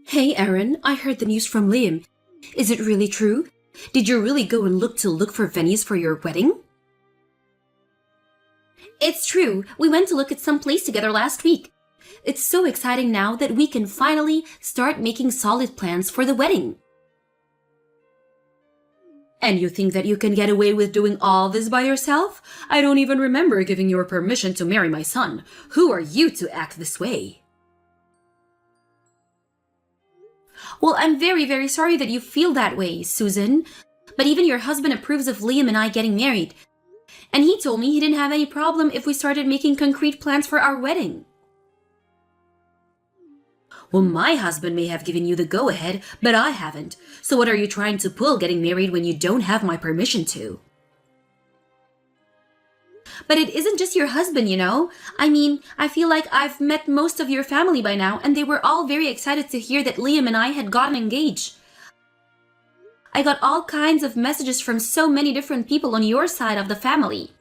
Hey Aaron, I heard the news from Liam. Is it really true? Did you really go and look for venues for your wedding? It's true. We went to look at some place together last week. It's so exciting now that we can finally start making solid plans for the wedding. And you think that you can get away with doing all this by yourself? I don't even remember giving your permission to marry my son. Who are you to act this way? Well, I'm very, very sorry that you feel that way, Susan. But even your husband approves of Liam and I getting married. And he told me he didn't have any problem if we started making concrete plans for our wedding. Well, my husband may have given you the go-ahead, but I haven't. So what are you trying to pull getting married when you don't have my permission to? But it isn't just your husband, you know. I mean, I feel like I've met most of your family by now, and they were all very excited to hear that Liam and I had gotten engaged. I got all kinds of messages from so many different people on your side of the family.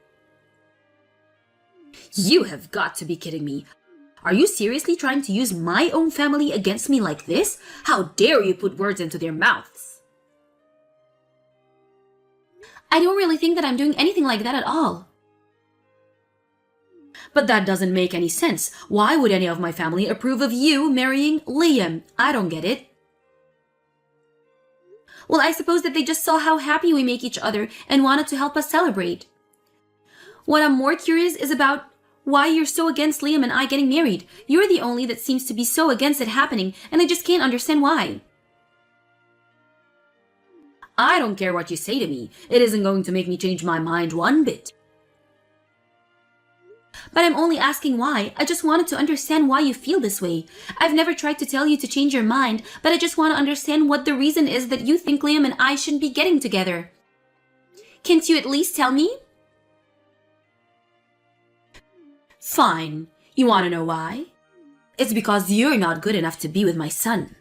You have got to be kidding me. Are you seriously trying to use my own family against me like this? How dare you put words into their mouths? I don't really think that I'm doing anything like that at all. But that doesn't make any sense. Why would any of my family approve of you marrying Liam? I don't get it. Well, I suppose that they just saw how happy we make each other and wanted to help us celebrate. What I'm more curious is about why you're so against Liam and I getting married. You're the only that seems to be so against it happening, and I just can't understand why. I don't care what you say to me. It isn't going to make me change my mind one bit. But I'm only asking why. I just wanted to understand why you feel this way. I've never tried to tell you to change your mind, but I just want to understand what the reason is that you think Liam and I shouldn't be getting together. Can't you at least tell me? Fine. You want to know why? It's because you're not good enough to be with my son.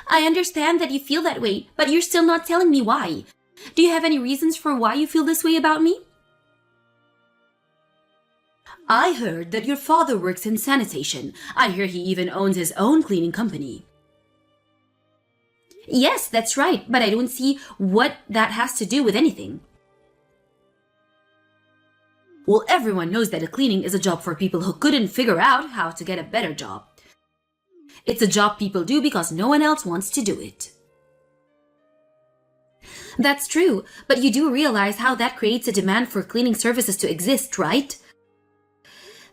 I understand that you feel that way, but you're still not telling me why. Do you have any reasons for why you feel this way about me? I heard that your father works in sanitation. I hear he even owns his own cleaning company. Yes, that's right, but I don't see what that has to do with anything. Well, everyone knows that cleaning is a job for people who couldn't figure out how to get a better job. It's a job people do because no one else wants to do it. That's true, but you do realize how that creates a demand for cleaning services to exist, right?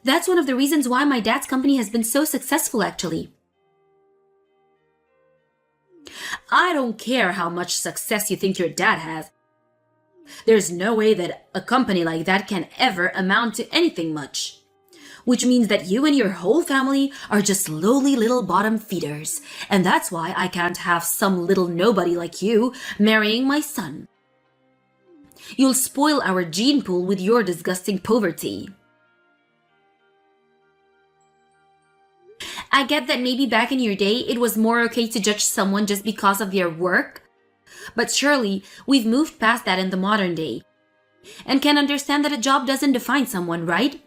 That's one of the reasons why my dad's company has been so successful, actually. I don't care how much success you think your dad has. There's no way that a company like that can ever amount to anything much. Which means that you and your whole family are just lowly little bottom feeders. And that's why I can't have some little nobody like you marrying my son. You'll spoil our gene pool with your disgusting poverty. I get that maybe back in your day it was more okay to judge someone just because of their work. But surely we've moved past that in the modern day. And can understand that a job doesn't define someone, right?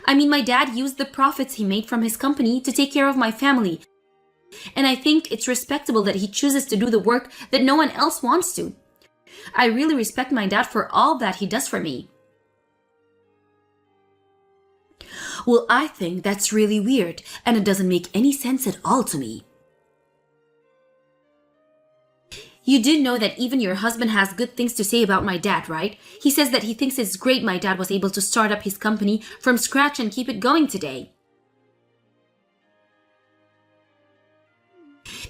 I mean, my dad used the profits he made from his company to take care of my family. And I think it's respectable that he chooses to do the work that no one else wants to. I really respect my dad for all that he does for me. Well, I think that's really weird, and it doesn't make any sense at all to me. You do know that even your husband has good things to say about my dad, right? He says that he thinks it's great my dad was able to start up his company from scratch and keep it going today.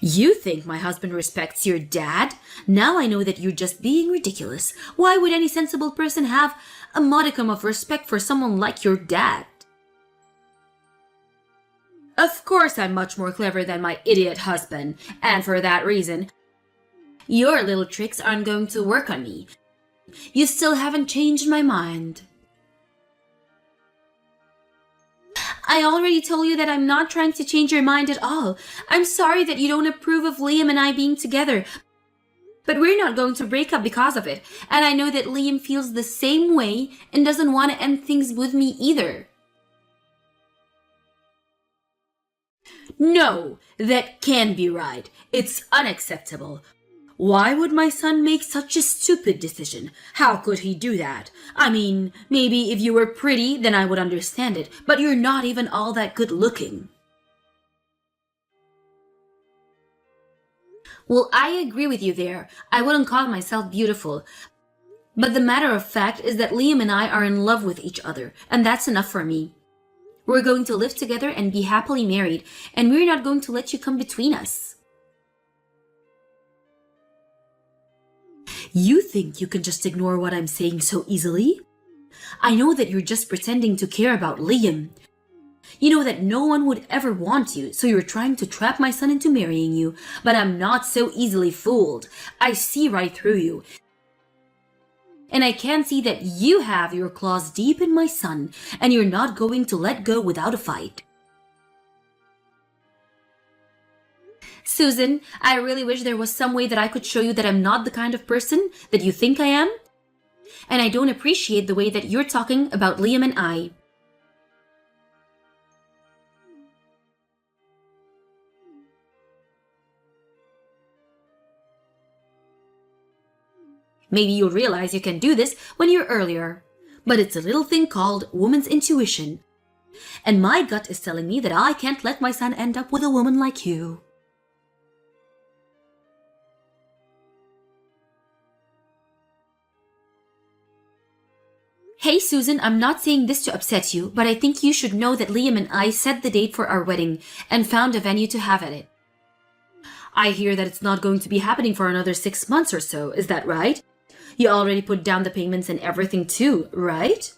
You think my husband respects your dad? Now I know that you're just being ridiculous. Why would any sensible person have a modicum of respect for someone like your dad? Of course I'm much more clever than my idiot husband, and for that reason, your little tricks aren't going to work on me. You still haven't changed my mind. I already told you that I'm not trying to change your mind at all. I'm sorry that you don't approve of Liam and I being together. But we're not going to break up because of it. And I know that Liam feels the same way and doesn't want to end things with me either. No, that can't be right. It's unacceptable. Why would my son make such a stupid decision? How could he do that? I mean, maybe if you were pretty, then I would understand it, but you're not even all that good looking. Well, I agree with you there. I wouldn't call myself beautiful. But the matter of fact is that Liam and I are in love with each other, and that's enough for me. We're going to live together and be happily married, and we're not going to let you come between us. You think you can just ignore what I'm saying so easily? I know that you're just pretending to care about Liam. You know that no one would ever want you, so you're trying to trap my son into marrying you. But I'm not so easily fooled. I see right through you. And I can see that you have your claws deep in my son, and you're not going to let go without a fight. Susan, I really wish there was some way that I could show you that I'm not the kind of person that you think I am. And I don't appreciate the way that you're talking about Liam and I. Maybe you'll realize you can do this when you're earlier. But it's a little thing called woman's intuition. And my gut is telling me that I can't let my son end up with a woman like you. Hey Susan, I'm not saying this to upset you, but I think you should know that Liam and I set the date for our wedding and found a venue to have at it. I hear that it's not going to be happening for another 6 months or so, is that right? You already put down the payments and everything too, right?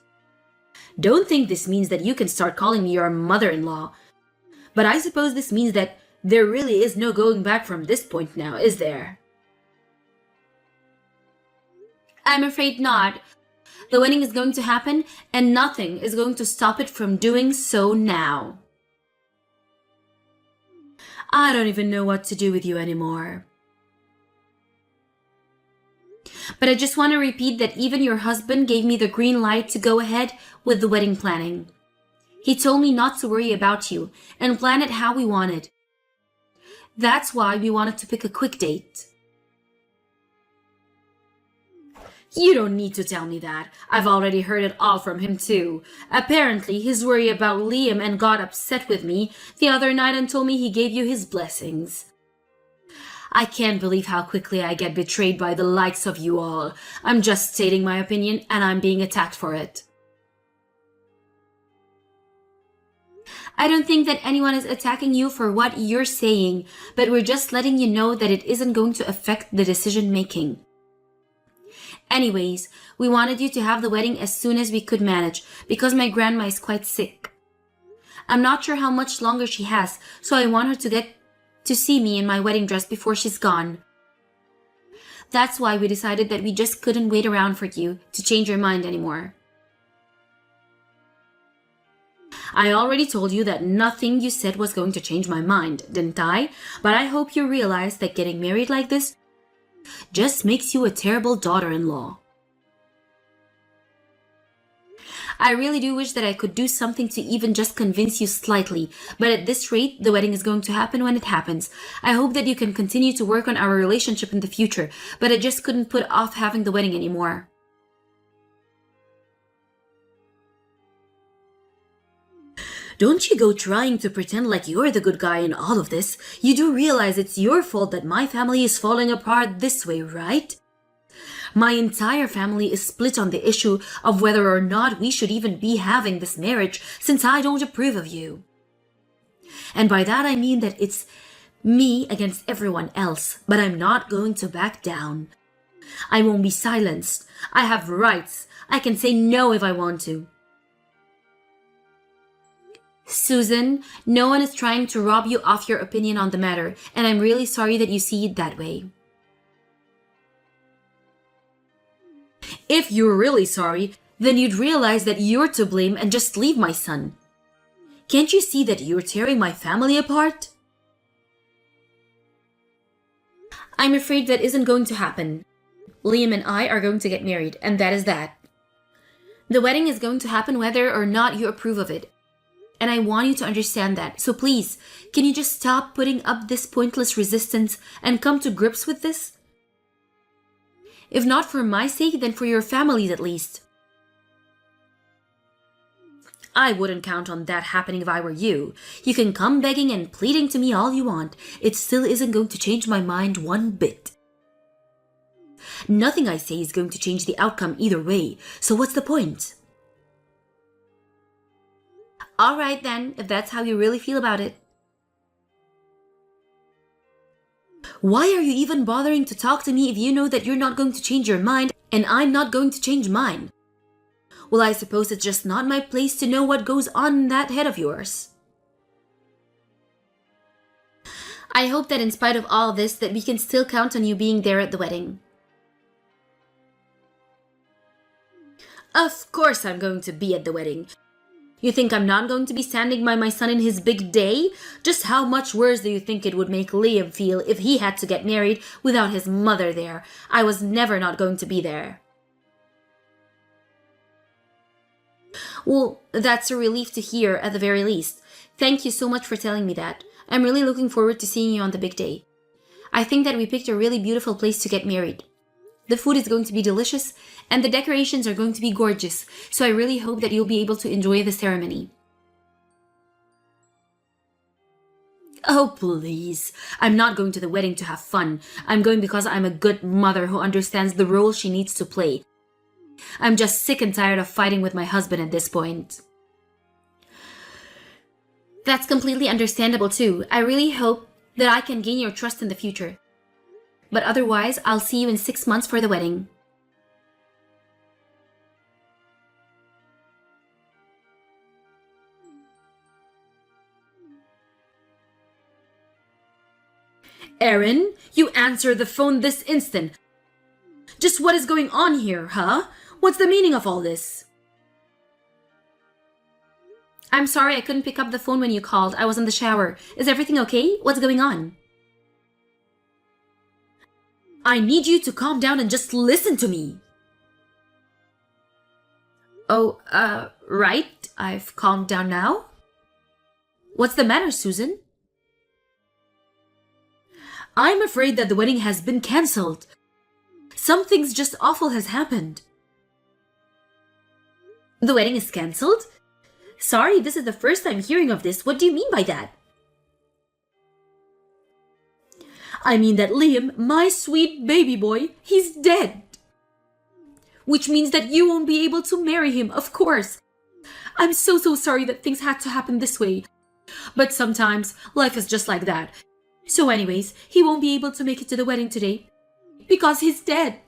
Don't think this means that you can start calling me your mother-in-law. But I suppose this means that there really is no going back from this point now, is there? I'm afraid not. The wedding is going to happen, and nothing is going to stop it from doing so now. I don't even know what to do with you anymore. But I just want to repeat that even your husband gave me the green light to go ahead with the wedding planning. He told me not to worry about you and plan it how we wanted. That's why we wanted to pick a quick date. You don't need to tell me that. I've already heard it all from him too. Apparently, he's worried about Liam and got upset with me the other night and told me he gave you his blessings. I can't believe how quickly I get betrayed by the likes of you all. I'm just stating my opinion and I'm being attacked for it. I don't think that anyone is attacking you for what you're saying, but we're just letting you know that it isn't going to affect the decision making. Anyways, we wanted you to have the wedding as soon as we could manage because my grandma is quite sick. I'm not sure how much longer she has, so I want her to get to see me in my wedding dress before she's gone. That's why we decided that we just couldn't wait around for you to change your mind anymore. I already told you that nothing you said was going to change my mind, didn't I? But I hope you realize that getting married like this just makes you a terrible daughter-in-law. I really do wish that I could do something to even just convince you slightly, but at this rate, the wedding is going to happen when it happens. I hope that you can continue to work on our relationship in the future, but I just couldn't put off having the wedding anymore. Don't you go trying to pretend like you're the good guy in all of this. You do realize it's your fault that my family is falling apart this way, right? My entire family is split on the issue of whether or not we should even be having this marriage since I don't approve of you. And by that I mean that it's me against everyone else, but I'm not going to back down. I won't be silenced. I have rights. I can say no if I want to. Susan, no one is trying to rob you of your opinion on the matter, and I'm really sorry that you see it that way. If you're really sorry, then you'd realize that you're to blame and just leave my son. Can't you see that you're tearing my family apart? I'm afraid that isn't going to happen. Liam and I are going to get married, and that is that. The wedding is going to happen whether or not you approve of it. And I want you to understand that. So please, can you just stop putting up this pointless resistance and come to grips with this? If not for my sake, then for your family's at least. I wouldn't count on that happening if I were you. You can come begging and pleading to me all you want. It still isn't going to change my mind one bit. Nothing I say is going to change the outcome either way, so what's the point? All right then, if that's how you really feel about it. Why are you even bothering to talk to me if you know that you're not going to change your mind and I'm not going to change mine? Well, I suppose it's just not my place to know what goes on in that head of yours. I hope that in spite of all this that we can still count on you being there at the wedding. Of course I'm going to be at the wedding. You think I'm not going to be standing by my son in his big day? Just how much worse do you think it would make Liam feel if he had to get married without his mother there? I was never not going to be there. Well, that's a relief to hear at the very least. Thank you so much for telling me that. I'm really looking forward to seeing you on the big day. I think that we picked a really beautiful place to get married. The food is going to be delicious, and the decorations are going to be gorgeous, so I really hope that you'll be able to enjoy the ceremony. Oh, please. I'm not going to the wedding to have fun. I'm going because I'm a good mother who understands the role she needs to play. I'm just sick and tired of fighting with my husband at this point. That's completely understandable too. I really hope that I can gain your trust in the future. But otherwise, I'll see you in 6 months for the wedding. Erin, you answer the phone this instant. Just what is going on here, huh? What's the meaning of all this? I'm sorry I couldn't pick up the phone when you called. I was in the shower. Is everything okay? What's going on? I need you to calm down and just listen to me. Oh, right. I've calmed down now. What's the matter, Susan? I'm afraid that the wedding has been cancelled. Something's just awful has happened. The wedding is cancelled? Sorry, this is the first time hearing of this. What do you mean by that? I mean that Liam, my sweet baby boy, he's dead. Which means that you won't be able to marry him, of course. I'm so sorry that things had to happen this way. But sometimes life is just like that. So anyways, he won't be able to make it to the wedding today. Because he's dead.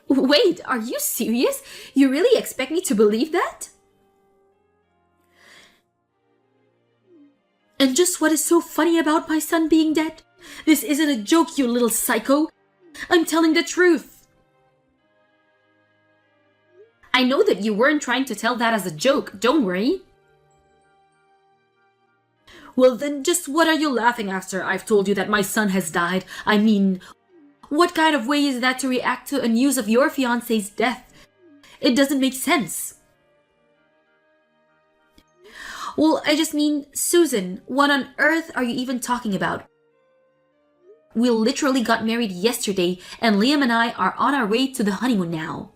Wait, are you serious? You really expect me to believe that? And just what is so funny about my son being dead? This isn't a joke, you little psycho. I'm telling the truth. I know that you weren't trying to tell that as a joke, don't worry. Well then, just what are you laughing after I've told you that my son has died? I mean, what kind of way is that to react to a news of your fiancé's death? It doesn't make sense. Well, I just mean, Susan, what on earth are you even talking about? We literally got married yesterday, and Liam and I are on our way to the honeymoon now.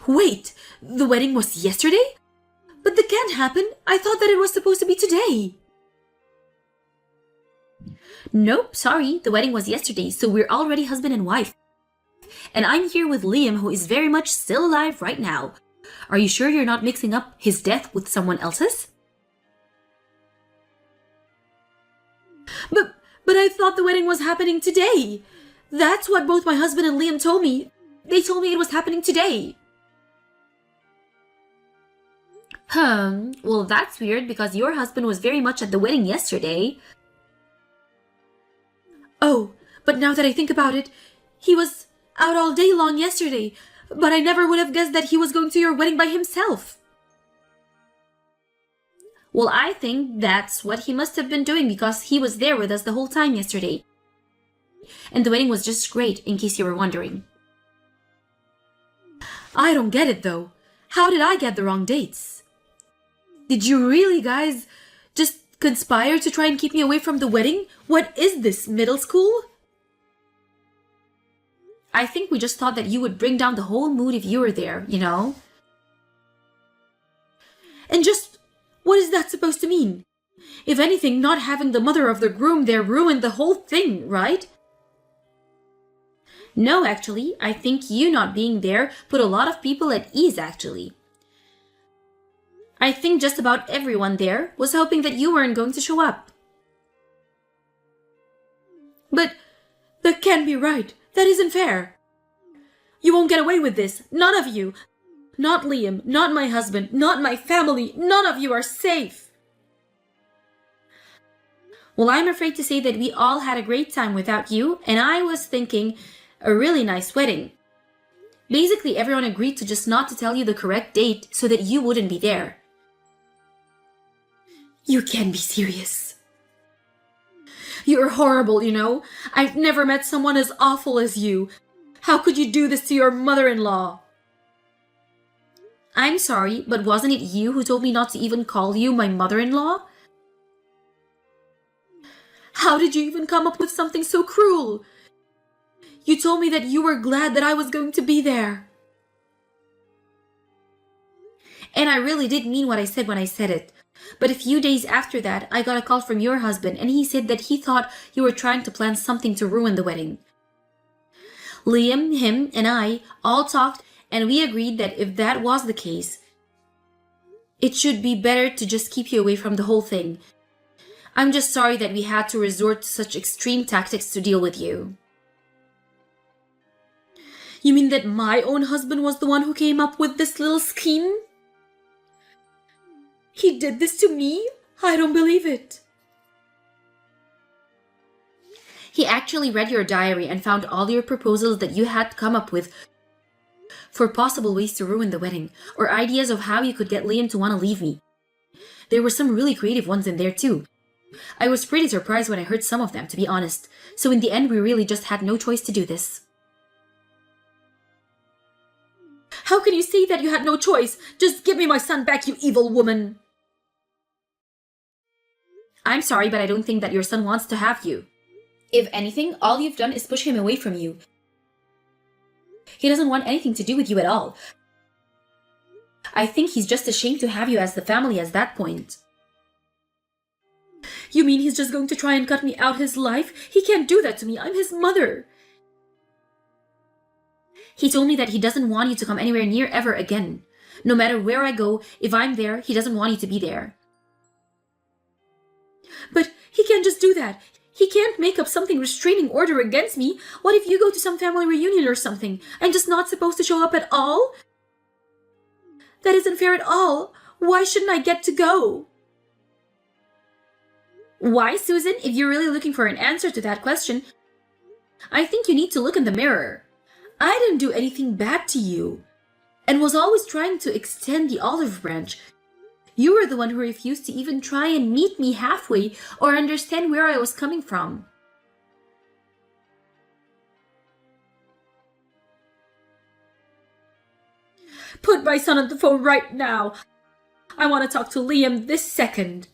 Wait, the wedding was yesterday? But that can't happen. I thought that it was supposed to be today. Nope, sorry, the wedding was yesterday, so we're already husband and wife. And I'm here with Liam, who is very much still alive right now. Are you sure you're not mixing up his death with someone else's? But I thought the wedding was happening today. That's what both my husband and Liam told me. They told me it was happening today. Well, that's weird because your husband was very much at the wedding yesterday. Oh, but now that I think about it, he was out all day long yesterday. But I never would have guessed that he was going to your wedding by himself. Well, I think that's what he must have been doing because he was there with us the whole time yesterday. And the wedding was just great, in case you were wondering. I don't get it, though. How did I get the wrong dates? Did you really, guys, just conspire to try and keep me away from the wedding? What is this, middle school? I think we just thought that you would bring down the whole mood if you were there, you know? And just, what is that supposed to mean? If anything, not having the mother of the groom there ruined the whole thing, right? No, actually, I think you not being there put a lot of people at ease, actually. I think just about everyone there was hoping that you weren't going to show up. But that can't be right. That isn't fair. You won't get away with this. None of you. Not Liam, not my husband, not my family. None of you are safe. Well, I'm afraid to say that we all had a great time without you, and I was thinking a really nice wedding. Basically, everyone agreed to just not to tell you the correct date so that you wouldn't be there. You can't be serious. You're horrible, you know. I've never met someone as awful as you. How could you do this to your mother-in-law? I'm sorry, but wasn't it you who told me not to even call you my mother-in-law? How did you even come up with something so cruel? You told me that you were glad that I was going to be there. And I really did mean what I said when I said it. But a few days after that, I got a call from your husband, and he said that he thought you were trying to plan something to ruin the wedding. Liam, him, and I all talked, and we agreed that if that was the case, it should be better to just keep you away from the whole thing. I'm just sorry that we had to resort to such extreme tactics to deal with you. You mean that my own husband was the one who came up with this little scheme? He did this to me? I don't believe it. He actually read your diary and found all your proposals that you had come up with for possible ways to ruin the wedding, or ideas of how you could get Liam to want to leave me. There were some really creative ones in there too. I was pretty surprised when I heard some of them, to be honest. So in the end, we really just had no choice to do this. How can you say that you had no choice? Just give me my son back, you evil woman. I'm sorry, but I don't think that your son wants to have you. If anything, all you've done is push him away from you. He doesn't want anything to do with you at all. I think he's just ashamed to have you as the family at that point. You mean he's just going to try and cut me out his life? He can't do that to me. I'm his mother. He told me that he doesn't want you to come anywhere near ever again. No matter where I go, if I'm there, he doesn't want you to be there. But he can't just do that. He can't make up something restraining order against me. What if you go to some family reunion or something? I'm just not supposed to show up at all? That isn't fair at all. Why shouldn't I get to go? Why, Susan? If you're really looking for an answer to that question, I think you need to look in the mirror. I didn't do anything bad to you, and was always trying to extend the olive branch. You were the one who refused to even try and meet me halfway or understand where I was coming from. Put my son on the phone right now. I want to talk to Liam this second.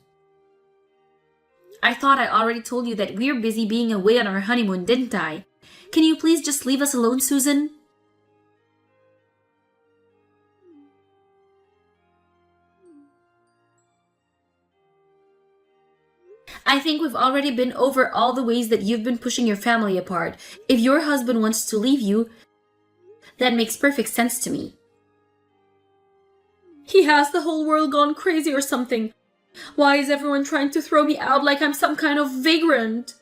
I thought I already told you that we're busy being away on our honeymoon, didn't I? Can you please just leave us alone, Susan? I think we've already been over all the ways that you've been pushing your family apart. If your husband wants to leave you, that makes perfect sense to me. He has the whole world gone crazy or something. Why is everyone trying to throw me out like I'm some kind of vagrant?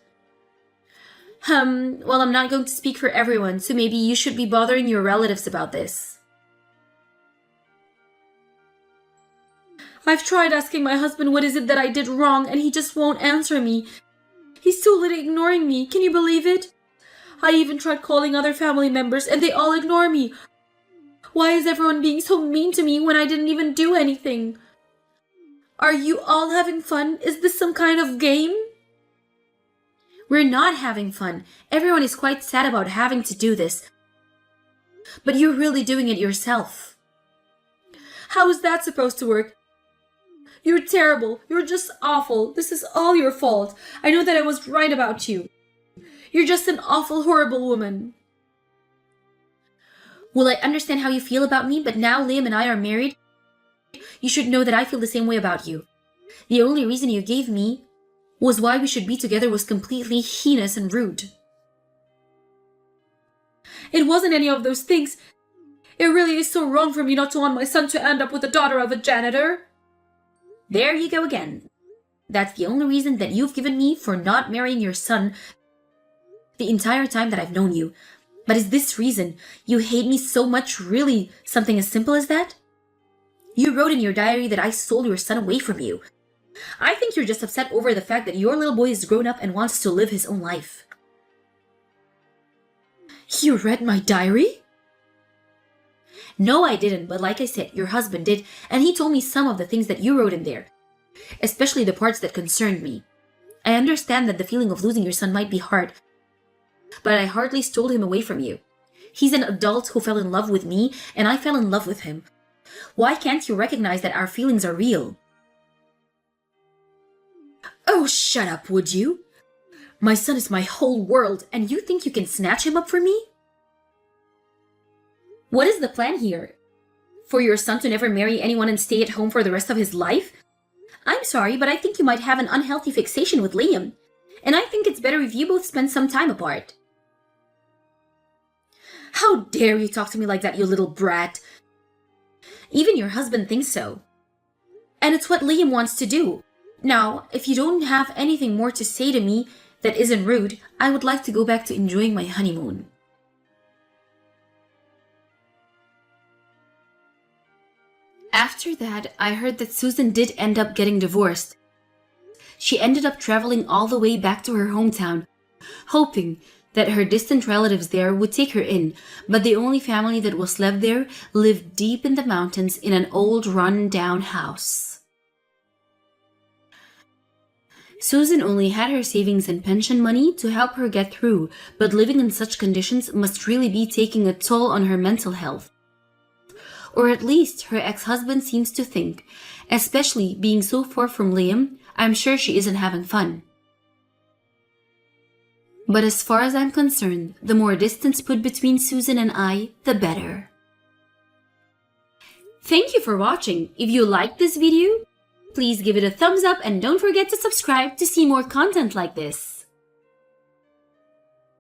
Well, I'm not going to speak for everyone, so maybe you should be bothering your relatives about this. I've tried asking my husband what is it that I did wrong, and he just won't answer me. He's totally ignoring me. Can you believe it? I even tried calling other family members, and they all ignore me. Why is everyone being so mean to me when I didn't even do anything? Are you all having fun? Is this some kind of game? We're not having fun. Everyone is quite sad about having to do this. But you're really doing it yourself. How is that supposed to work? You're terrible. You're just awful. This is all your fault. I know that I was right about you. You're just an awful, horrible woman. Well, I understand how you feel about me, but now Liam and I are married. You should know that I feel the same way about you. The only reason you gave me was why we should be together was completely heinous and rude. It wasn't any of those things. It really is so wrong for me not to want my son to end up with the daughter of a janitor. There you go again. That's the only reason that you've given me for not marrying your son the entire time that I've known you. But is this reason you hate me so much really something as simple as that? You wrote in your diary that I stole your son away from you. I think you're just upset over the fact that your little boy is grown up and wants to live his own life. You read my diary? No, I didn't, but like I said, your husband did, and he told me some of the things that you wrote in there, especially the parts that concerned me. I understand that the feeling of losing your son might be hard, but I hardly stole him away from you. He's an adult who fell in love with me, and I fell in love with him. Why can't you recognize that our feelings are real? Oh, shut up, would you? My son is my whole world, and you think you can snatch him up for me? What is the plan here? For your son to never marry anyone and stay at home for the rest of his life? I'm sorry, but I think you might have an unhealthy fixation with Liam, and I think it's better if you both spend some time apart. How dare you talk to me like that, you little brat? Even your husband thinks so. And it's what Liam wants to do. Now, if you don't have anything more to say to me that isn't rude, I would like to go back to enjoying my honeymoon. After that, I heard that Susan did end up getting divorced. She ended up traveling all the way back to her hometown, hoping that her distant relatives there would take her in, but the only family that was left there lived deep in the mountains in an old run-down house. Susan only had her savings and pension money to help her get through, but living in such conditions must really be taking a toll on her mental health. Or at least her ex-husband seems to think, especially being so far from Liam. I'm sure she isn't having fun. But as far as I'm concerned, the more distance put between Susan and I, the better. Thank you for watching. If you liked this video, please give it a thumbs up and don't forget to subscribe to see more content like this.